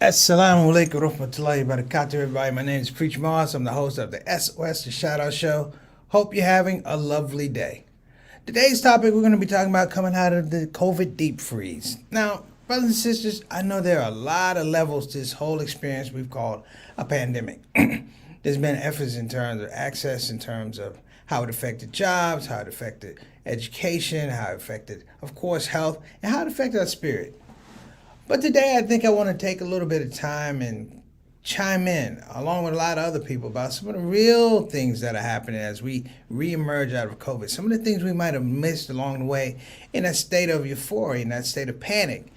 Assalamu alaikum warahmatullahi wabarakatuh, everybody. My name is Preacher Moss. I'm the host of the SOS, the ShOUT Show. Hope you're having a lovely day. Today's topic, we're going to be talking about coming out of the COVID deep freeze. Now, brothers and sisters, I know there are a lot of levels to this whole experience we've called a pandemic. There's been efforts in terms of access, in terms of how it affected jobs, how it affected education, how it affected, of course, health, and how it affected our spirit. But today I think I want to take a little bit of time and chime in, along with a lot of other people, about some of the real things that are happening as we reemerge out of COVID. Some of the things we might have missed along the way in that state of euphoria, in that state of panic.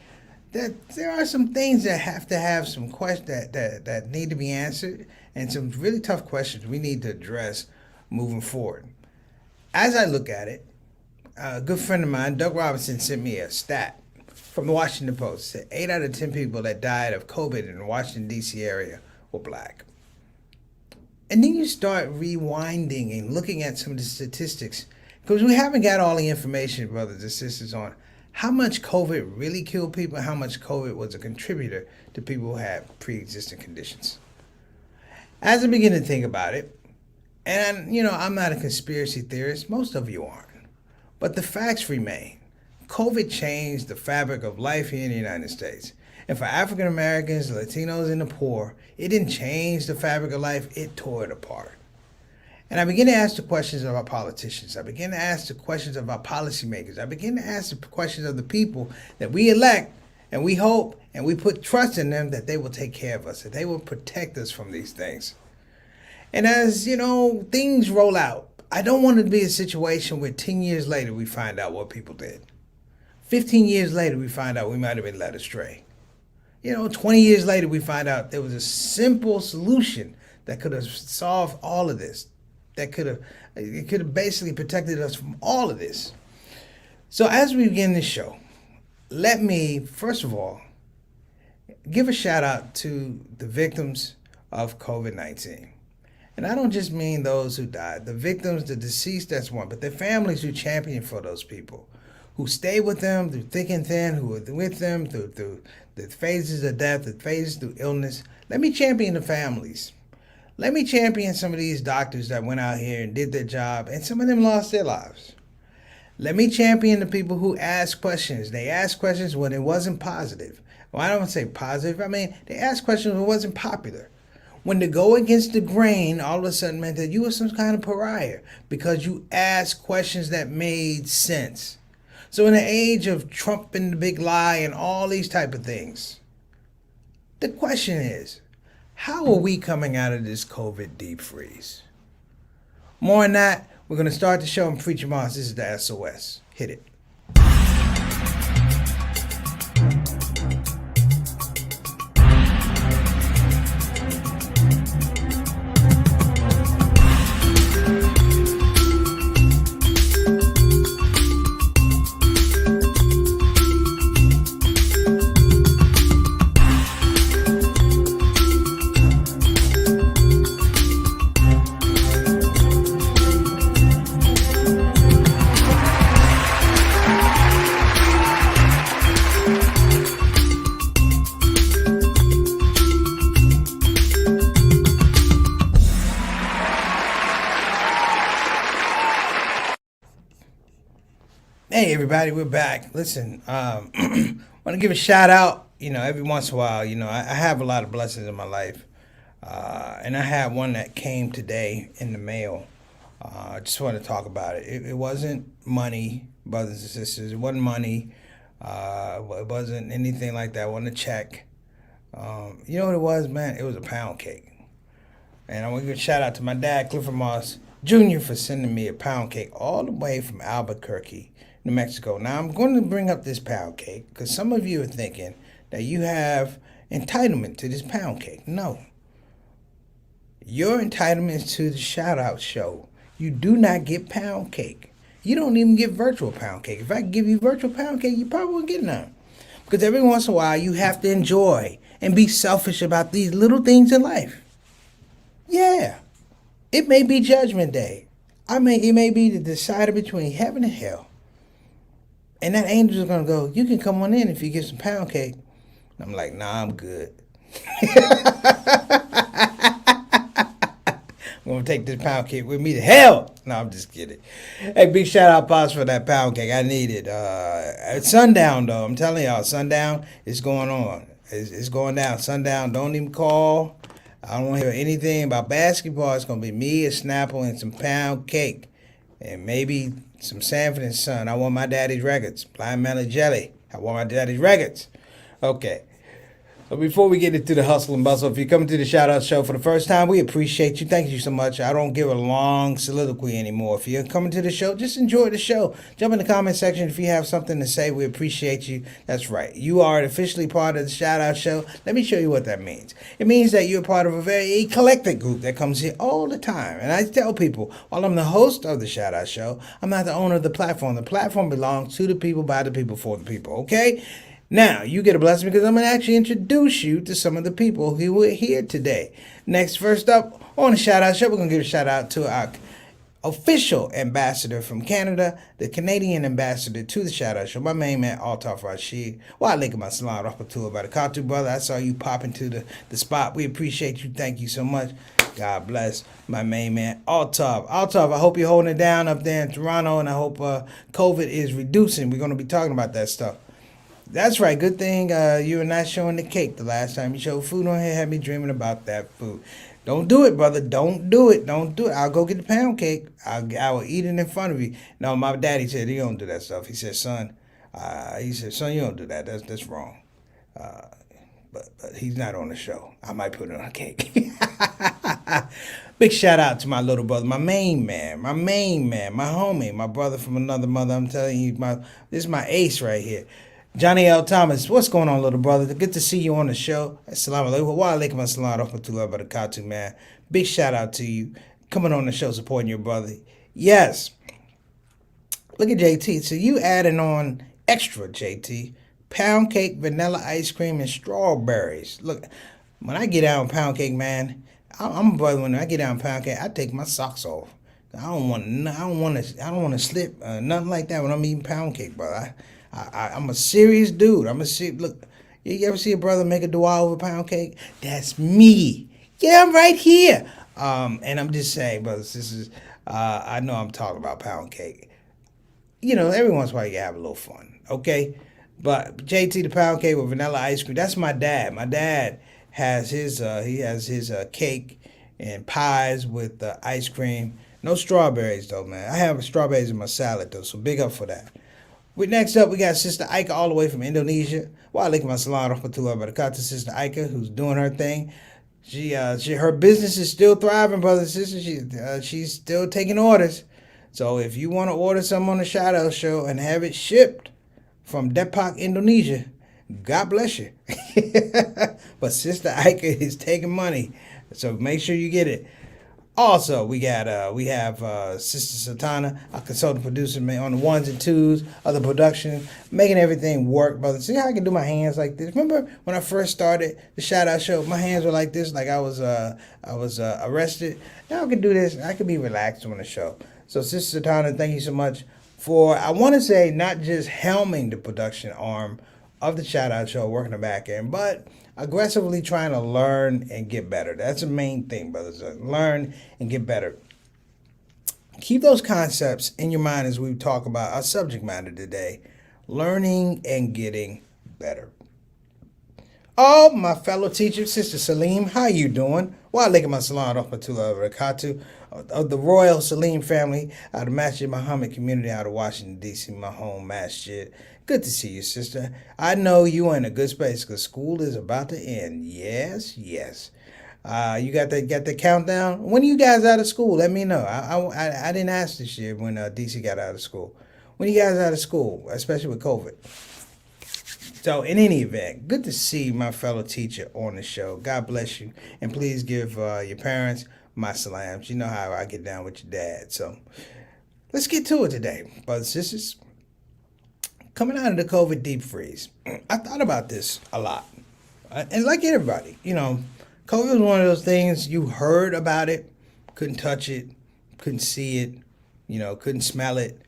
That there are some things that have to have some questions that need to be answered, and some really tough questions we need to address moving forward. As I look at it, a good friend of mine, Doug Robinson, sent me a stat from the Washington Post. Said 8 out of 10 people that died of COVID in the Washington, D.C. area were black. And then you start rewinding and looking at some of the statistics, because we haven't got all the information, brothers and sisters, on how much COVID really killed people and how much COVID was a contributor to people who had pre-existing conditions. As I begin to think about it, and I'm not a conspiracy theorist, most of you aren't, but the facts remain. COVID changed the fabric of life here in the United States. And for African Americans, Latinos, and the poor, it didn't change the fabric of life, it tore it apart. And I begin to ask the questions of our politicians. I begin to ask the questions of our policymakers. I begin to ask the questions of the people that we elect, and we hope and we put trust in them that they will take care of us, that they will protect us from these things. And as, things roll out, I don't want it to be a situation where 10 years later we find out what people did. 15 years later, we find out we might have been led astray. 20 years later, we find out there was a simple solution that could have solved all of this. It could have basically protected us from all of this. So as we begin this show, let me, first of all, give a shout out to the victims of COVID-19. And I don't just mean those who died. The victims, the deceased, that's one, but their families who championed for those people, who stayed with them through thick and thin, who were with them through the phases of death, the phases through illness. Let me champion the families. Let me champion some of these doctors that went out here and did their job, and some of them lost their lives. Let me champion the people who asked questions. They asked questions when it wasn't positive. Well, I don't say positive. I mean, they asked questions when it wasn't popular. When to go against the grain all of a sudden meant that you were some kind of pariah because you asked questions that made sense. So in the age of Trump and the big lie and all these type of things, the question is, how are we coming out of this COVID deep freeze? More on that, we're going to start the show. I'm Preacher Moss. This is the SOS. Hit it. Hey everybody, we're back. Listen, want to give a shout out. Every once in a while, I have a lot of blessings in my life, and I had one that came today in the mail. I just want to talk about it. It wasn't money, brothers and sisters. It wasn't money. It wasn't anything like that. It wasn't a check. You know what it was, man? It was a pound cake. And I want to give a shout out to my dad, Clifford Moss Jr., for sending me a pound cake all the way from Albuquerque, New Mexico. Now, I'm going to bring up this pound cake because some of you are thinking that you have entitlement to this pound cake. No. Your entitlement is to the ShOUT show. You do not get pound cake. You don't even get virtual pound cake. If I give you virtual pound cake, you probably won't get none. Because every once in a while, you have to enjoy and be selfish about these little things in life. Yeah. It may be Judgment Day. It may be the decider between heaven and hell. And that angel is going to go, you can come on in if you get some pound cake. And I'm like, nah, I'm good. I'm gonna take this pound cake with me to hell. No, I'm just kidding. Hey, big shout out, Pops, for that pound cake. I need it. At sundown, though, I'm telling y'all, sundown is going on. It's going down. Sundown, don't even call. I don't want to hear anything about basketball. It's gonna be me, a Snapple, and some pound cake, and maybe some Sanford and Son. I want my daddy's records. Blind Melon Jelly. I want my daddy's records. Okay. So before we get into the hustle and bustle, if you're coming to the Shout Out Show for the first time, we appreciate you. Thank you so much. I don't give a long soliloquy anymore. If you're coming to the show, just enjoy the show. Jump in the comment section if you have something to say. We appreciate you. That's right. You are officially part of the Shout Out Show. Let me show you what that means. It means that you're part of a very eclectic group that comes here all the time. And I tell people, while I'm the host of the Shout Out Show, I'm not the owner of the platform. The platform belongs to the people, by the people, for the people. Okay? Now, you get a blessing because I'm going to actually introduce you to some of the people who were here today. Next, first up, on the Shout Out Show, we're going to give a shout out to our official ambassador from Canada, the Canadian ambassador to the Shout Out Show, my main man, Altaf Rashid. Wa alaikum assalam rahmatullah barakatuh, brother. I saw you pop into the spot. We appreciate you. Thank you so much. God bless my main man, Altaf. Altaf, I hope you're holding it down up there in Toronto, and I hope COVID is reducing. We're going to be talking about that stuff. That's right. Good thing you were not showing the cake the last time you showed food on here. Had me dreaming about that food. Don't do it, brother. Don't do it. Don't do it. I'll go get the pound cake. I will eat it in front of you. No, my daddy said he don't do that stuff. He said, son, you don't do that. That's wrong. But he's not on the show. I might put it on a cake. Big shout out to my little brother, my main man, my homie, my brother from another mother. I'm telling you, this is my ace right here. Johnny L. Thomas, what's going on, little brother? Good to see you on the show. Assalamu alaikum. Wa alaikum assalam rahmatullahi wa barakatuh, man. Big shout out to you coming on the show, supporting your brother. Yes. Look at JT. So you adding on extra, JT. Pound cake, vanilla ice cream, and strawberries. Look, when I get out on pound cake, man, I'm a brother. When I get out on pound cake, I take my socks off. I don't want to slip nothing like that when I'm eating pound cake, brother. I'm a serious dude. Look, you ever see a brother make a dua over pound cake? That's me. Yeah, I'm right here. And I'm just saying, brothers, sisters, I know I'm talking about pound cake. You know, every once in a while you have a little fun, okay? But JT, the pound cake with vanilla ice cream, that's my dad. My dad has his cake and pies with ice cream. No strawberries, though, man. I have strawberries in my salad, though, so big up for that. Next up, we got Sister Ika all the way from Indonesia. Wa alaikum assalam rahmatullahi wa barakatuh. Sister Ika, who's doing her thing. Her business is still thriving, brothers and sisters. She's still taking orders. So if you want to order something on the Shout Out Show and have it shipped from Depok, Indonesia, God bless you. But Sister Ika is taking money, so make sure you get it. Also, we have Sister Satana, our consultant producer, on the ones and twos of the production, making everything work, brother. See how I can do my hands like this? Remember when I first started the Shout Out Show? My hands were like this, like I was arrested. Now I can do this. I can be relaxed on the show. So, Sister Satana, thank you so much for, I want to say, not just helming the production arm of the Shout Out Show, working the back end, but aggressively trying to learn and get better. That's the main thing, brothers. Learn and get better. Keep those concepts in your mind as we talk about our subject matter today, learning and getting better. Oh, my fellow teacher, Sister Salim, how you doing? Wa alaikum assalam rahmatullahi wa barakatuh. Of the Royal Salim family out of Masjid Muhammad community out of Washington, D.C., my home masjid. Good to see you, sister. I know you are in a good space because school is about to end. Yes. You got the countdown? When are you guys out of school? Let me know. I didn't ask this year when DC got out of school. When are you guys out of school, especially with COVID? So in any event, good to see my fellow teacher on the show. God bless you. And please give your parents my salams. You know how I get down with your dad. So let's get to it today, brothers and sisters. Coming out of the COVID deep freeze, I thought about this a lot. And like everybody, you know, COVID was one of those things, you heard about it, couldn't touch it, couldn't see it, you know, couldn't smell it.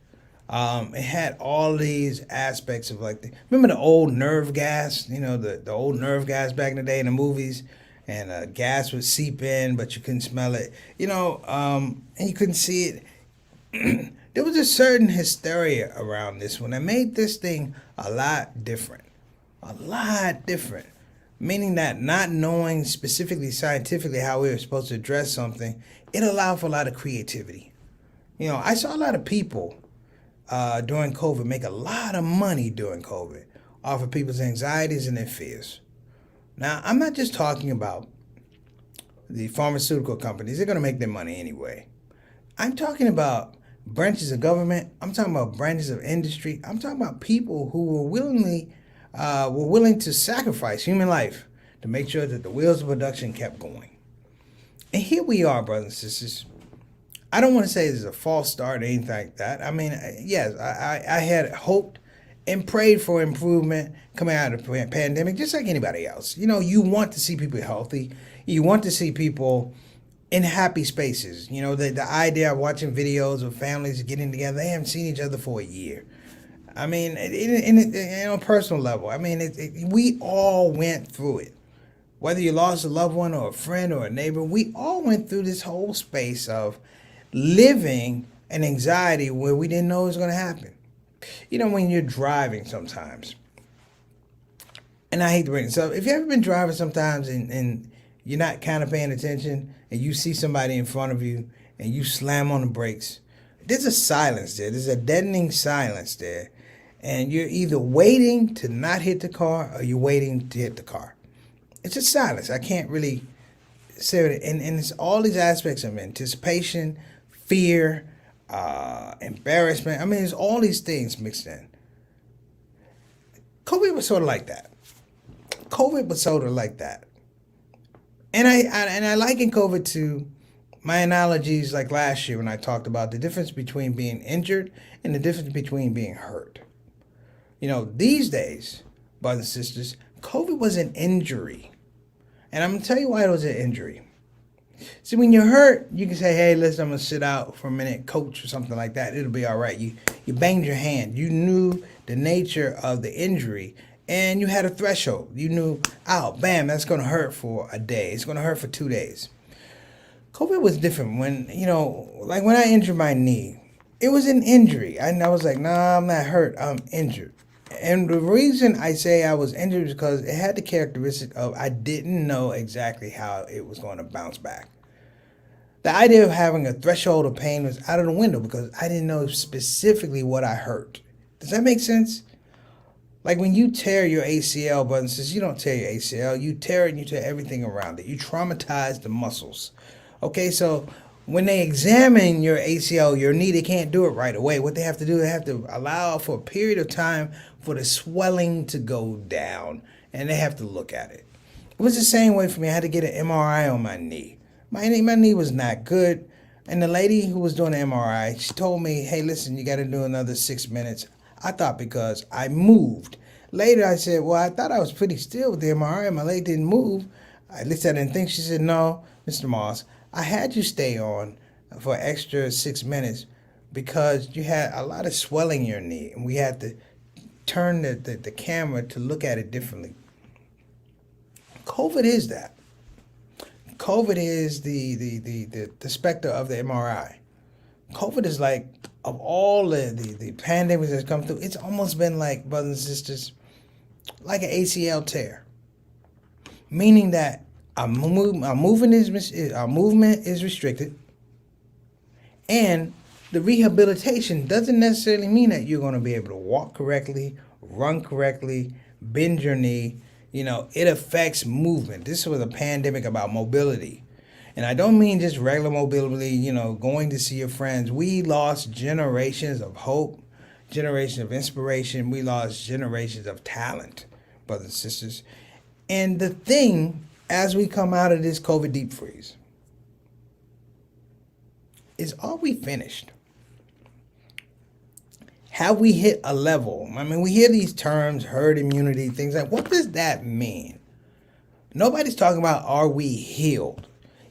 It had all these aspects of like, remember the old nerve gas? You know, the old nerve gas back in the day in the movies, and gas would seep in, but you couldn't smell it. And you couldn't see it. There was a certain hysteria around this one that made this thing a lot different. A lot different. Meaning that not knowing specifically scientifically how we were supposed to address something, it allowed for a lot of creativity. I saw a lot of people during COVID make a lot of money during COVID off of people's anxieties and their fears. Now, I'm not just talking about the pharmaceutical companies. They're going to make their money anyway. I'm talking about branches of government. I'm talking about branches of industry. I'm talking about people who were willing to sacrifice human life to make sure that the wheels of production kept going. And here we are, brothers and sisters. I don't want to say it's a false start or anything like that. I mean, yes, I had hoped and prayed for improvement coming out of the pandemic, just like anybody else. You want to see people healthy. You want to see people in happy spaces. The idea of watching videos of families getting together, they haven't seen each other for a year. I mean, on a personal level, I mean, we all went through it. Whether you lost a loved one or a friend or a neighbor, we all went through this whole space of living an anxiety where we didn't know it was going to happen. When you're driving sometimes, and I hate to bring this up, if you've ever been driving sometimes and you're not kind of paying attention and you see somebody in front of you and you slam on the brakes, there's a silence there. There's a deadening silence there. And you're either waiting to not hit the car or you're waiting to hit the car. It's just silence. I can't really say it. And it's all these aspects of anticipation, fear, embarrassment. I mean, it's all these things mixed in. COVID was sort of like that. And I liken COVID to my analogies like last year when I talked about the difference between being injured and the difference between being hurt. These days, brothers and sisters, COVID was an injury. And I'm going to tell you why it was an injury. See, when you're hurt, you can say, hey, listen, I'm going to sit out for a minute, coach, or something like that. It'll be all right. You banged your hand. You knew the nature of the injury, and you had a threshold. You knew, bam, that's going to hurt for a day. It's going to hurt for 2 days. COVID was different. Like when I injured my knee, it was an injury. I was like, nah, I'm not hurt. I'm injured. And the reason I say I was injured is because it had the characteristic of I didn't know exactly how it was going to bounce back. The idea of having a threshold of pain was out of the window because I didn't know specifically what I hurt. Does that make sense? Like when you tear your ACL, brothers and sisters, you don't tear your ACL. You tear it and you tear everything around it. You traumatize the muscles. Okay, so when they examine your ACL, your knee, they can't do it right away. What they have to do, they have to allow for a period of time for the swelling to go down, and they have to look at it. It was the same way for me. I had to get an MRI on my knee. My knee was not good, and the lady who was doing the MRI, she told me, hey, listen, you got to do another 6 minutes. I thought because I moved. Later, I said, well, I thought I was pretty still with the MRI. My leg didn't move. At least I didn't think. She said, no, Mr. Moss, I had you stay on for an extra 6 minutes because you had a lot of swelling in your knee, and we had to turn the camera to look at it differently. COVID is that. COVID is the specter of the MRI. COVID is like, of all the pandemics that's come through, it's almost been like, brothers and sisters, like an ACL tear. Meaning that our movement is restricted, and the rehabilitation doesn't necessarily mean that you're going to be able to walk correctly, run correctly, bend your knee. It affects movement. This was a pandemic about mobility. And I don't mean just regular mobility, going to see your friends. We lost generations of hope, generations of inspiration. We lost generations of talent, brothers and sisters. And the thing, as we come out of this COVID deep freeze, is, are we finished? Have we hit a level? I mean, we hear these terms, herd immunity, things like, what does that mean? Nobody's talking about, are we healed?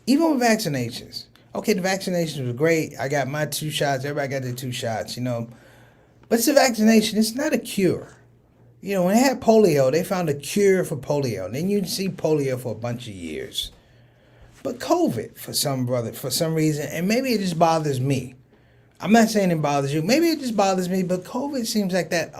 Even with vaccinations. Okay, the vaccinations were great. I got my 2 shots. Everybody got their 2 shots. But it's a vaccination. It's not a cure. You know, when they had polio, they found a cure for polio. And then you'd see polio for a bunch of years. But COVID, for some reason, and maybe it just bothers me. I'm not saying it bothers you. Maybe it just bothers me, but COVID seems like that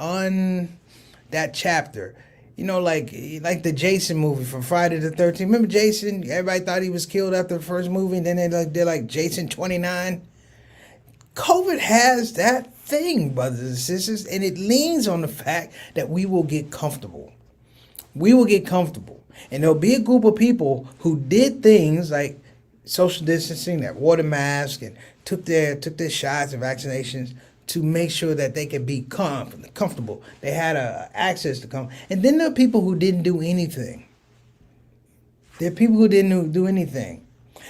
chapter. You know, like the Jason movie from Friday the 13th. Remember Jason? Everybody thought he was killed after the first movie, and then they did like Jason 29. COVID has that thing, brothers and sisters, and it leans on the fact that we will get comfortable. We will get comfortable. And there'll be a group of people who did things like social distancing, that wore the mask, and took their shots and vaccinations to make sure that they could be comfortable. They had access to come. And then there are people who didn't do anything. There are people who didn't do anything.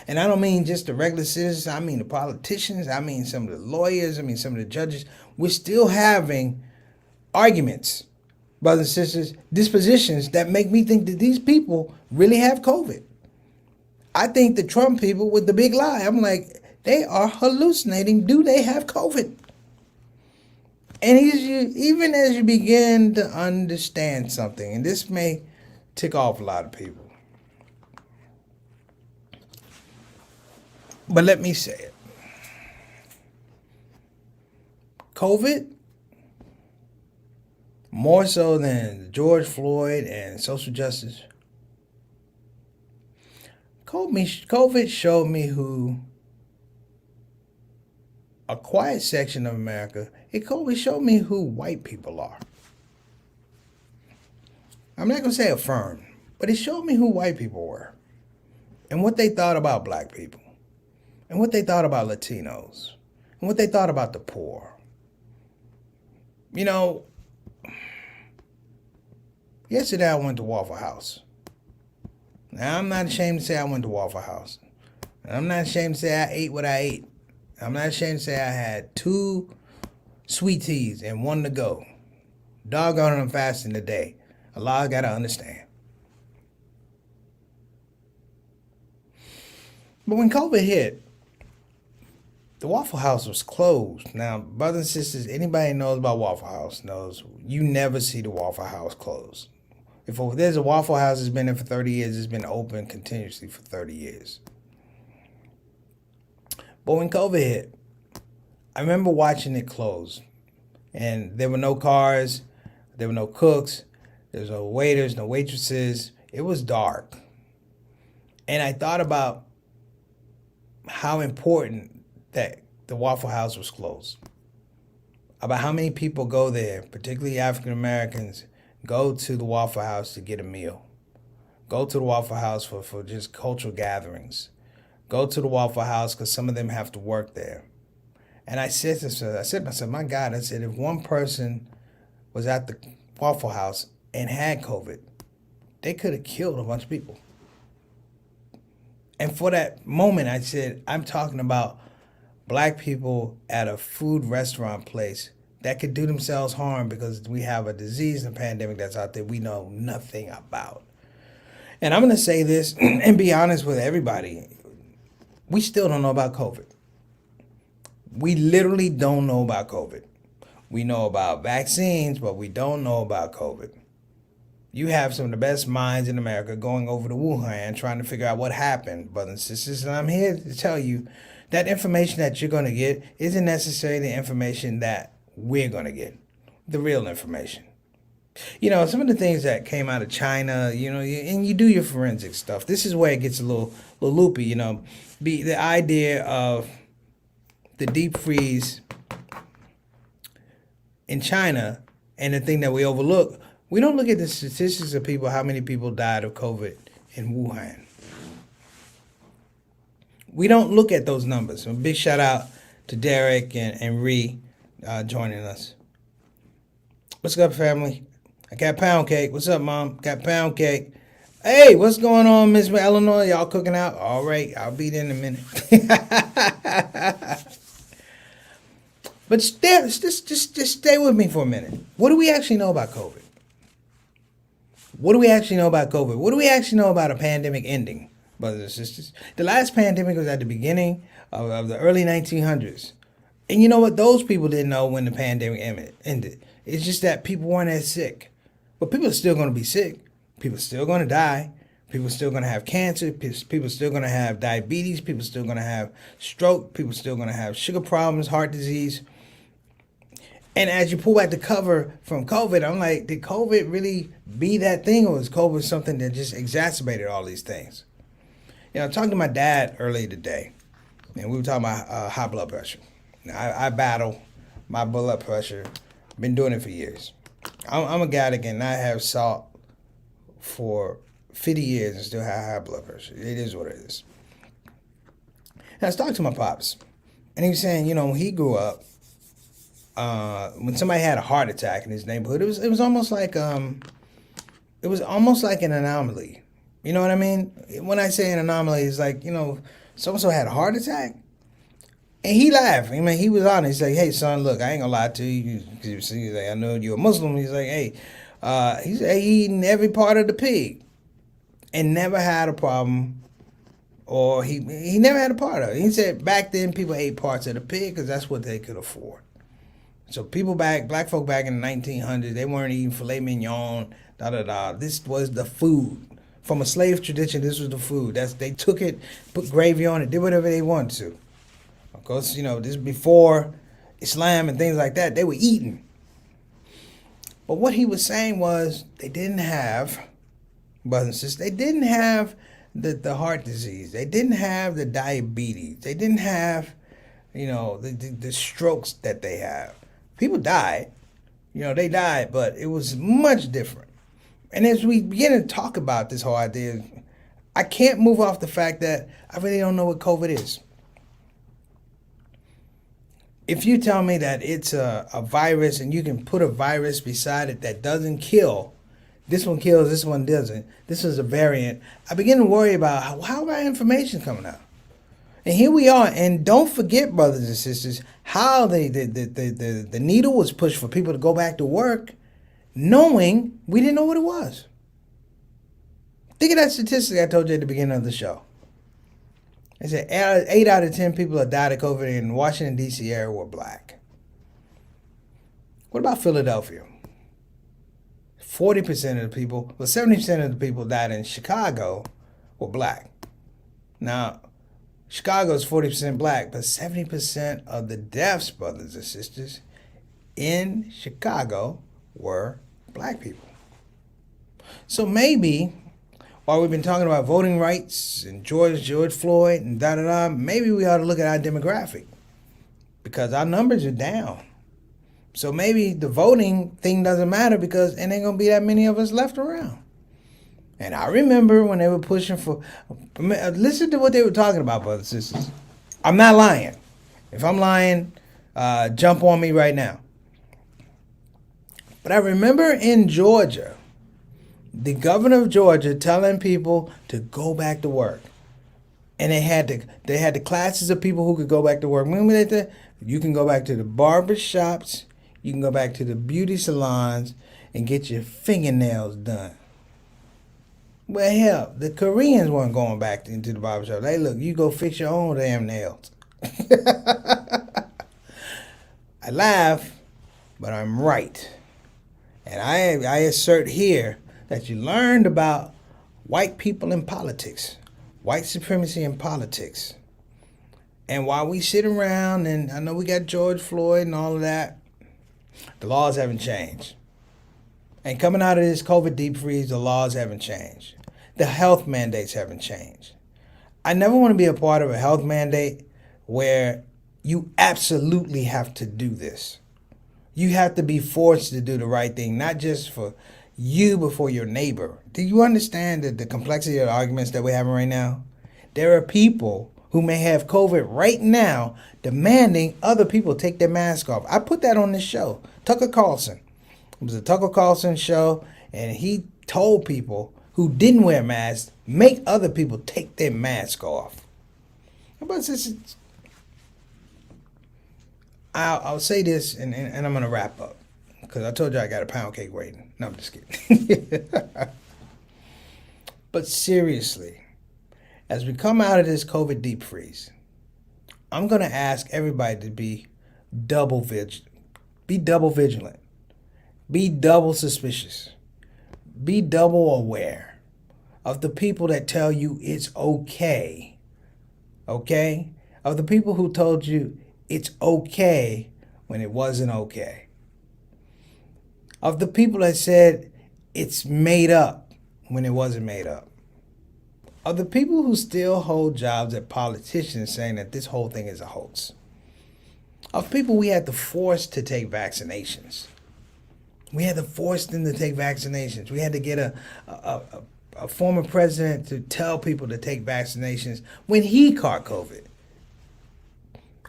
And I don't mean just the regular citizens. I mean the politicians. I mean some of the lawyers. I mean some of the judges. We're still having arguments, brothers and sisters, dispositions that make me think that these people really have COVID. I think the Trump people with the big lie, I'm like, they are hallucinating. Do they have COVID? And even as you begin to understand something, and this may tick off a lot of people, but let me say it. COVID, more so than George Floyd and social justice, COVID showed me who a quiet section of America, it showed me who white people are. I'm not going to say affirmed, but it showed me who white people were and what they thought about black people and what they thought about Latinos and what they thought about the poor. You know, yesterday I went to Waffle House. Now, I'm not ashamed to say I went to Waffle House. And I'm not ashamed to say I ate what I ate. I'm not ashamed to say I had 2 sweet teas and 1 to go. Doggone it, I'm fasting today. Allah got to understand. But when COVID hit, the Waffle House was closed. Now, brothers and sisters, anybody who knows about Waffle House knows you never see the Waffle House closed. If there's a Waffle House that's been there for 30 years, it's been open continuously for 30 years. But when COVID hit, I remember watching it close. And there were no cars, there were no cooks, there was no waiters, no waitresses. It was dark. And I thought about how important that the Waffle House was closed. About how many people go there, particularly African Americans, go to the Waffle House to get a meal. Go to the Waffle House for just cultural gatherings. Go to the Waffle House because some of them have to work there. And I said to myself, my God, I said, if one person was at the Waffle House and had COVID, they could have killed a bunch of people. And for that moment, I said, I'm talking about black people at a food restaurant place that could do themselves harm because we have a disease and a pandemic that's out there we know nothing about. And I'm going to say this and be honest with everybody. We still don't know about COVID. We literally don't know about COVID. We know about vaccines, but we don't know about COVID. You have some of the best minds in America going over to Wuhan trying to figure out what happened, brothers and sisters. And I'm here to tell you that information that you're going to get isn't necessarily the information that we're going to get, the real information. You know, some of the things that came out of China, you know, and you do your forensic stuff. This is where it gets a little loopy, you know. The idea of the deep freeze in China and the thing that we overlook, we don't look at the statistics of people, how many people died of COVID in Wuhan. We don't look at those numbers. A big shout out to Derek and Ree joining us. What's up, family? I got pound cake. What's up, Mom? Got pound cake. Hey, what's going on, Miss Eleanor? Y'all cooking out? All right, I'll be there in a minute. But just stay with me for a minute. What do we actually know about COVID? What do we actually know about COVID? What do we actually know about a pandemic ending, brothers and sisters? The last pandemic was at the beginning of the early 1900s. And you know what? Those people didn't know when the pandemic ended. It's just that people weren't as sick. But people are still going to be sick. People are still going to die. People are still going to have cancer. People are still going to have diabetes. People are still going to have stroke. People are still going to have sugar problems, heart disease. And as you pull back the cover from COVID, I'm like, did COVID really be that thing, or was COVID something that just exacerbated all these things? You know, I talked to my dad earlier today, and we were talking about high blood pressure. Now, I battle my blood pressure. Been doing it for years. I'm a guy that can not have salt for 50 years and still have high blood pressure. It is what it is. And I was talking to my pops, and he was saying, you know, when he grew up, when somebody had a heart attack in his neighborhood, it was almost like an anomaly. You know what I mean? When I say an anomaly, it's like, you know, so-and-so had a heart attack. And he laughed. I mean, he was honest. He's like, hey, son, look, I ain't gonna lie to you. He's like, I know you're a Muslim. He's like, hey, he's eating every part of the pig and never had a problem, or he never had a part of it. He said back then people ate parts of the pig because that's what they could afford. So black folk back in the 1900s, they weren't eating filet mignon, This was the food. From a slave tradition, this was the food. They took it, put gravy on it, did whatever they wanted to. Of course, you know, this is before Islam and things like that. They were eating. But what he was saying was they didn't have, brothers and sisters, they didn't have the heart disease. They didn't have the diabetes. They didn't have, you know, the strokes that they have. People died. You know, they died, but it was much different. And as we begin to talk about this whole idea, I can't move off the fact that I really don't know what COVID is. If you tell me that it's a virus and you can put a virus beside it that doesn't kill, this one kills, this one doesn't, this is a variant, I begin to worry about how our information coming out. And here we are, and don't forget, brothers and sisters, how the needle was pushed for people to go back to work, knowing we didn't know what it was. Think of that statistic I told you at the beginning of the show. They said 8 out of 10 people that died of COVID in the Washington, D.C. area were black. What about Philadelphia? 40% of the people, 70% of the people died in Chicago were black. Now, Chicago is 40% black, but 70% of the deaths, brothers and sisters, in Chicago were black people. So maybe, while we've been talking about voting rights and George Floyd and maybe we ought to look at our demographic because our numbers are down. So maybe the voting thing doesn't matter because it ain't going to be that many of us left around. And I remember when they were pushing for, listen to what they were talking about, brothers and sisters. I'm not lying. If I'm lying, jump on me right now. But I remember in Georgia, the governor of Georgia telling people to go back to work. And they had the classes of people who could go back to work. Remember that? You can go back to the barber shops, you can go back to the beauty salons and get your fingernails done. Well, hell, the Koreans weren't going back into the barbershop. Hey, look, you go fix your own damn nails. I laugh, but I'm right. And I assert here that you learned about white people in politics, white supremacy in politics. And while we sit around, and I know we got George Floyd and all of that, the laws haven't changed. And coming out of this COVID deep freeze, the laws haven't changed. The health mandates haven't changed. I never want to be a part of a health mandate where you absolutely have to do this. You have to be forced to do the right thing, not just for you, but for your neighbor. Do you understand the complexity of the arguments that we're having right now? There are people who may have COVID right now demanding other people take their mask off. I put that on this show. Tucker Carlson. It was a Tucker Carlson show, and he told people who didn't wear masks, make other people take their mask off. But I'll say this, and I'm going to wrap up, because I told you I got a pound cake waiting. No, I'm just kidding. But seriously, as we come out of this COVID deep freeze, I'm going to ask everybody to be Be double vigilant. Be double suspicious. Be double aware of the people that tell you it's okay. Okay? Of the people who told you it's okay when it wasn't okay. Of the people that said it's made up when it wasn't made up. Of the people who still hold jobs at politicians saying that this whole thing is a hoax. Of people we had to force to take vaccinations. We had to force them to take vaccinations. We had to get a former president to tell people to take vaccinations when he caught COVID.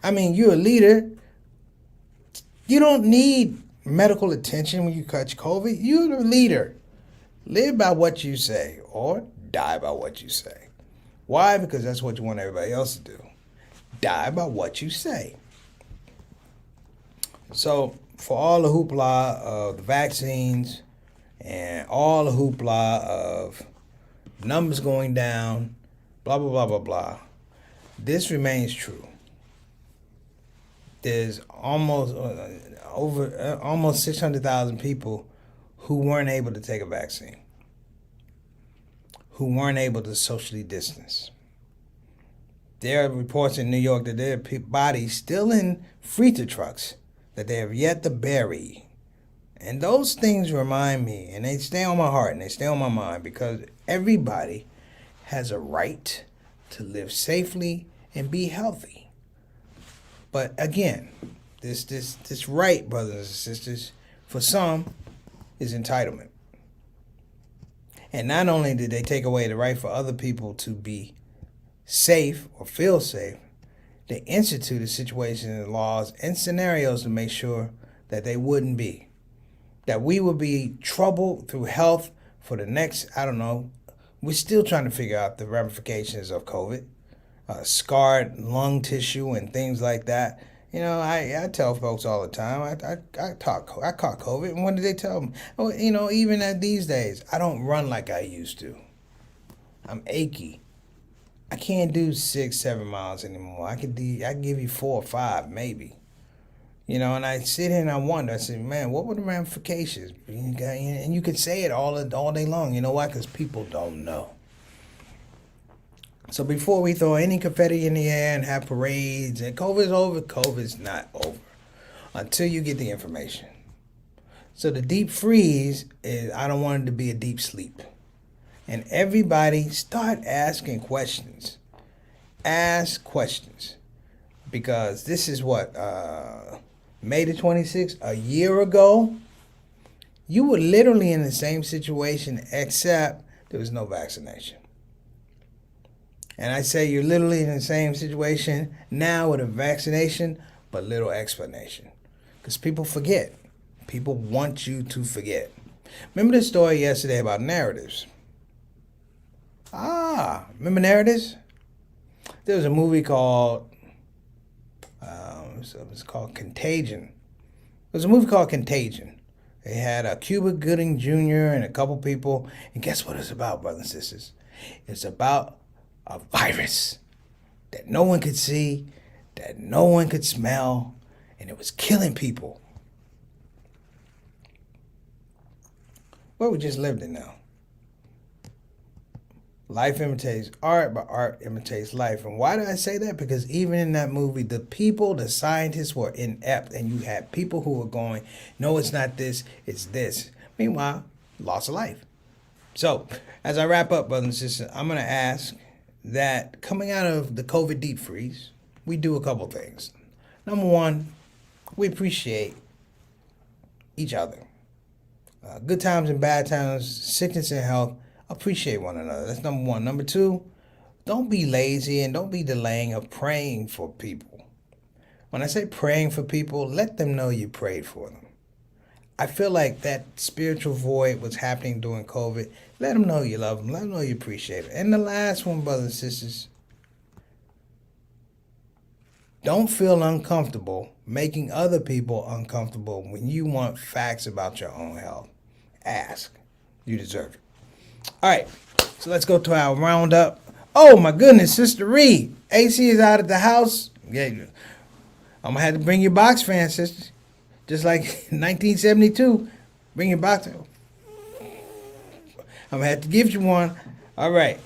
I mean, you're a leader. You don't need medical attention when you catch COVID. You're the leader. Live by what you say or die by what you say. Why? Because that's what you want everybody else to do. Die by what you say. So for all the hoopla of the vaccines and all the hoopla of numbers going down, blah, blah, blah, blah, blah, this remains true. There's almost 600,000 people who weren't able to take a vaccine, who weren't able to socially distance. There are reports in New York that there are bodies still in freezer trucks that they have yet to bury. And those things remind me, and they stay on my heart and they stay on my mind, because everybody has a right to live safely and be healthy. But again, this right, brothers and sisters, for some is entitlement. And not only did they take away the right for other people to be safe or feel safe, they instituted situations and laws and scenarios to make sure that they wouldn't be. That we would be troubled through health for the next, I don't know, we're still trying to figure out the ramifications of COVID, scarred lung tissue and things like that. You know, I tell folks all the time, I caught COVID, and what did they tell me? Oh, you know, even at these days, I don't run like I used to. I'm achy. I can't do 6-7 miles anymore. I can give you 4 or 5 maybe. You know, and I sit here and I wonder. I say, man, what were the ramifications? And you can say it all day long. You know why? Because people don't know. So before we throw any confetti in the air and have parades and COVID's over, COVID's not over until you get the information. So the deep freeze is, I don't want it to be a deep sleep. And everybody start asking questions. Ask questions. Because this is what, May the 26th, a year ago, you were literally in the same situation except there was no vaccination. And I say you're literally in the same situation now with a vaccination, but little explanation. Because people forget. People want you to forget. Remember the story yesterday about narratives? Remember narratives? There was a movie called, it's called Contagion. It was a movie called Contagion. They had Cuba Gooding Jr. and a couple people. And guess what it's about, brothers and sisters? It's about a virus that no one could see, that no one could smell, and it was killing people. Where we just lived in now. Life imitates art, but art imitates life. And why do I say that? Because even in that movie, the people, the scientists were inept, and you had people who were going, no, it's not this, it's this. Meanwhile, loss of life. So, as I wrap up, brothers and sisters, I'm going to ask that coming out of the COVID deep freeze, we do a couple things. Number one, we appreciate each other. Good times and bad times, sickness and health, appreciate one another. That's number one. Number two, don't be lazy and don't be delaying of praying for people. When I say praying for people, let them know you prayed for them. I feel like that spiritual void was happening during COVID. Let them know you love them. Let them know you appreciate it. And the last one, brothers and sisters, don't feel uncomfortable making other people uncomfortable when you want facts about your own health. Ask. You deserve it. All right, so let's go to our roundup. Oh, my goodness, Sister Reed. AC is out at the house. Yeah. I'm gonna have to bring your box fan, sisters. Just like 1972, bring your box. I'm gonna have to give you one. All right.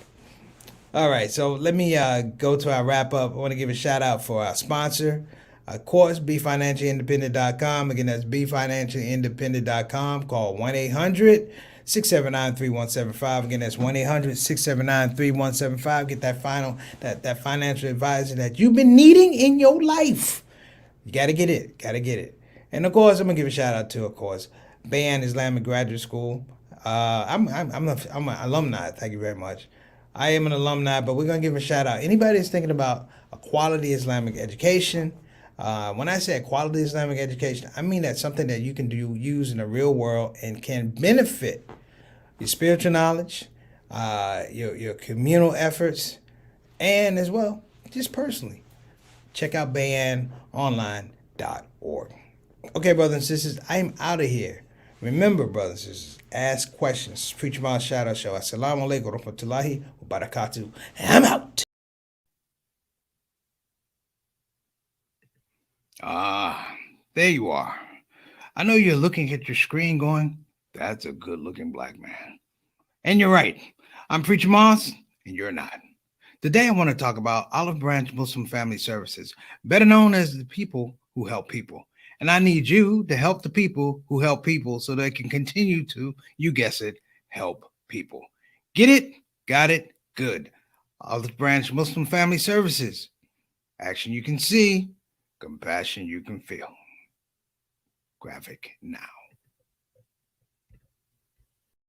All right, so let me go to our wrap up. I want to give a shout out for our sponsor, of course, BeFinanciallyIndependent.com. Again, that's BeFinanciallyIndependent.com. Call 1 800 679 3175. Again, that's 1 800 679 3175. Get that financial advisor that you've been needing in your life. You got to get it. Got to get it. And of course, I'm going to give a shout out to, of course, Bayan Islamic Graduate School. I'm an alumni. Thank you very much. I am an alumni, but we're going to give a shout out. Anybody that's thinking about a quality Islamic education, when I say quality Islamic education, I mean that's something that you can use in the real world and can benefit your spiritual knowledge, your communal efforts, and as well, just personally. Check out bayanonline.org. Okay, brothers and sisters, I am out of here. Remember, brothers and sisters, ask questions. Preach my ShOUT show. Assalamu alaikum wa rahmatullahi wa barakatuh. And I'm out. There you are. I know you're looking at your screen going, that's a good looking black man. And you're right. I'm Preacher Moss, and you're not. Today I want to talk about Olive Branch Muslim Family Services, better known as the people who help people. And I need you to help the people who help people so they can continue to, you guess it, help people. Get it? Got it? Good. Olive Branch Muslim Family Services. Action you can see, compassion you can feel. Graphic now.